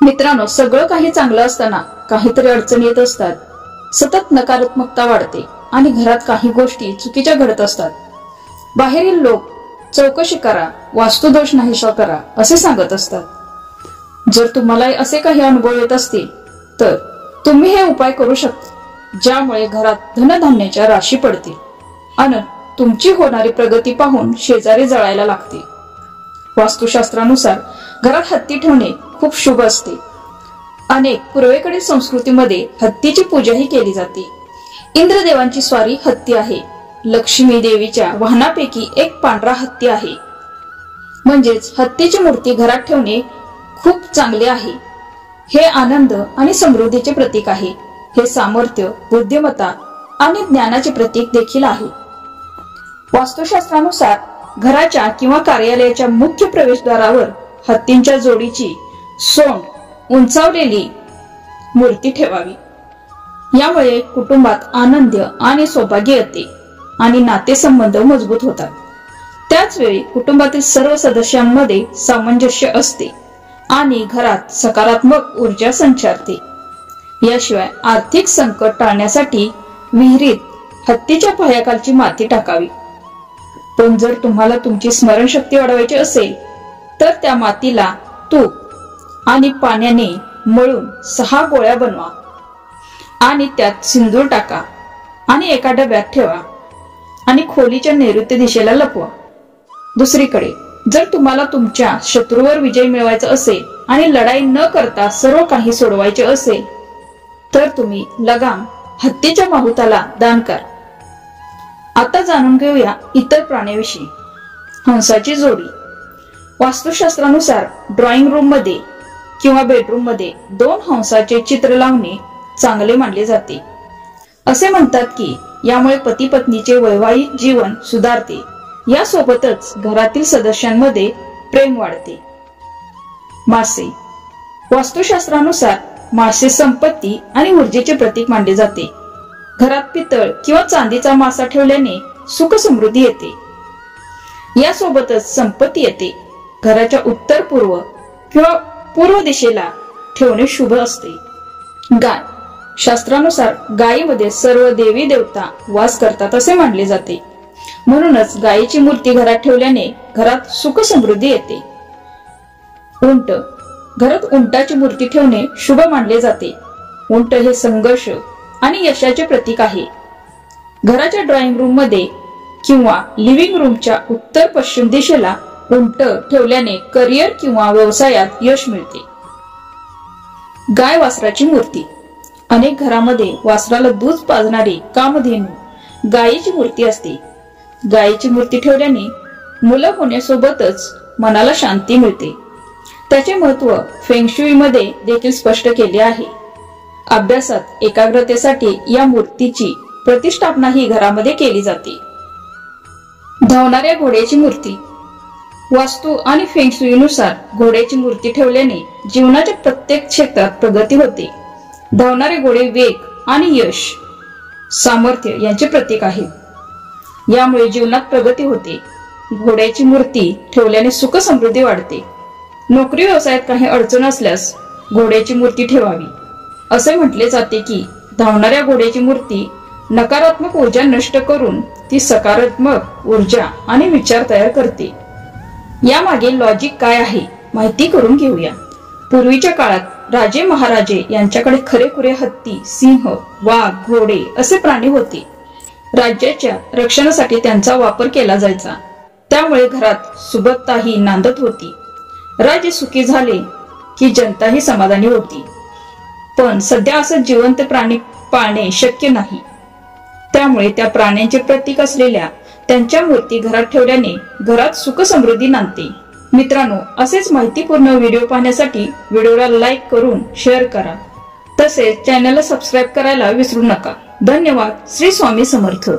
मित्रांनो, सगळं काही चांगलं असताना काहीतरी अडचणी येत असतात. सतत नकारात्मकता वाढते आणि घरात काही गोष्टी चुकीच्या घडत असतात. बाहेरील लोक चौकशी करा, वास्तुदोष नाहीसा करा असे सांगत असतात. जर तुम्हाला असे काही अनुभव येत असतील तर तुम्ही हे उपाय करू शकता, ज्यामुळे घरात धनधान्याच्या राशी पडतील आणि तुमची होणारी प्रगती पाहून शेजारी जळायला लागतील. वास्तुशास्त्रानुसार घरात हत्ती ठेवणे खूप शुभ असते. अनेक पूर्वेकडील संस्कृतीमध्ये हत्तीची पूजाही केली जाते. इंद्रदेवांची स्वारी हत्ती आहे. लक्ष्मी देवीच्या वाहनापैकी एक पांढरा हत्ती आहे. म्हणजेच हत्तीची मूर्ती घरात ठेवणे खूप चांगले आहे. हे आनंद आणि समृद्धीचे प्रतीक आहे. हे सामर्थ्य, बुद्धिमत्ता आणि ज्ञानाचे प्रतीक देखील आहे. वास्तुशास्त्रानुसार घराच्या किंवा कार्यालयाच्या मुख्य प्रवेशद्वारावर हत्तींच्या जोडीची सोंड उंचावलेली मूर्ती ठेवावी. यामुळे कुटुंबात आनंद आणि सौभाग्य येते आणि नातेसंबंध मजबूत होतात. त्याच वेळी कुटुंबातील सर्व सदस्यांमध्ये सामंजस्य असते आणि घरात सकारात्मक ऊर्जा संचारते. याशिवाय आर्थिक संकट टाळण्यासाठी विहिरीत हत्तीच्या पायाखालची माती टाकावी. पण जर तुम्हाला तुमची स्मरणशक्ती वाढवायची असेल तर त्या मातीला तूप आणि पाण्याने मळून 6 गोळ्या बनवा आणि त्यात सिंदूर टाका आणि एका डब्यात ठेवा आणि खोलीच्या नैऋत्य दिशेला लपवा. दुसरीकडे जर तुम्हाला तुमच्या शत्रूवर विजय मिळवायचा असेल आणि लढाई न करता सर्व काही सोडवायचे असेल तर तुम्ही लगाम हत्तीच्या माहुताला दान करा. आता जाणून घेऊया इतर प्राण्याविषयी. हंसाची जोडी. वास्तुशास्त्रानुसार ड्रॉइंग रूम मध्ये किंवा बेडरूम मध्ये 2 हंसाचे चित्र लावणे चांगले मानले जाते. असे म्हणतात की यामुळे पती पत्नीचे वैवाहिक जीवन सुधारते. यासोबतच घरातील सदस्यांमध्ये प्रेम वाढते. मासे. वास्तुशास्त्रानुसार मासे संपत्ती आणि ऊर्जेचे प्रतीक मानले जाते. घरात पितळ किंवा चांदीचा मासा ठेवल्याने सुख समृद्धी येते. यासोबतच संपत्ती येते. घराच्या उत्तर पूर्व किंवा पूर्व दिशेला ठेवणे शुभ असते. गाय. शास्त्रानुसार गायीमध्ये सर्व देवी देवता वास करतात असे मानले जाते. म्हणूनच गायीची मूर्ती घरात ठेवल्याने घरात सुख समृद्धी येते. उंट. घरात उंटाची मूर्ती ठेवणे शुभ मानले जाते. उंट हे संघर्ष आणि यशाचे प्रतीक आहे. घराच्या ड्रॉइंग रूम मध्ये किंवा लिव्हिंग रूमच्या उत्तर पश्चिम दिशेला उंट ठेवल्याने करिअर किंवा व्यवसायात यश मिळते. गाय वासराची मूर्ती. अनेक घरामध्ये वासराला दूध पाजणारी कामधेनू गायीची मूर्ती असते. गायीची मूर्ती ठेवल्याने मुलं होण्यासोबतच मनाला शांती मिळते. त्याचे महत्व फेंगशुई मध्ये देखील स्पष्ट केले आहे. अभ्यासात एकाग्रतेसाठी या मूर्तीची प्रतिष्ठापना ही घरामध्ये केली जाते. धावणाऱ्या घोड्याची मूर्ती. वास्तू आणि फेंगशुईनुसार घोड्याची मूर्ती ठेवल्याने जीवनाच्या प्रत्येक क्षेत्रात प्रगती होते. धावणारे घोडे वेग आणि यश, सामर्थ्य यांचे प्रतीक आहे. यामुळे जीवनात प्रगती होते. घोड्याची मूर्ती ठेवल्याने सुख समृद्धी वाढते. नोकरी व्यवसायात काही अडचण असल्यास घोड्याची मूर्ती ठेवावी. असे म्हटले जाते की धावणाऱ्या घोड्याची मूर्ती नकारात्मक ऊर्जा नष्ट करून ती सकारात्मक ऊर्जा आणि विचार तयार करते. यामागे लॉजिक काय आहे माहिती करून घेऊया. पूर्वीच्या काळात राजे महाराजे यांच्याकडे खरेखुरे हत्ती, सिंह, वाघ, घोडे असे प्राणी होते. राज्याच्या रक्षणासाठी त्यांचा वापर केला जायचा. त्यामुळे घरात सुबत्ताही नांदत होती. राज्य सुखी झाले की जनताही समाधानी होती. पण सध्या असं जिवंत प्राणी पाळणे शक्य नाही. त्यामुळे त्या प्राण्यांचे प्रतीक असलेल्या त्यांच्या मूर्ती घरात ठेवल्याने घरात सुख समृद्धी नांदते. मित्रांनो, असेच माहितीपूर्ण व्हिडिओ पाहण्यासाठी व्हिडिओला लाईक करून शेअर करा. तसेच चॅनलला सबस्क्राईब करायला विसरू नका. धन्यवाद. श्री स्वामी समर्थ.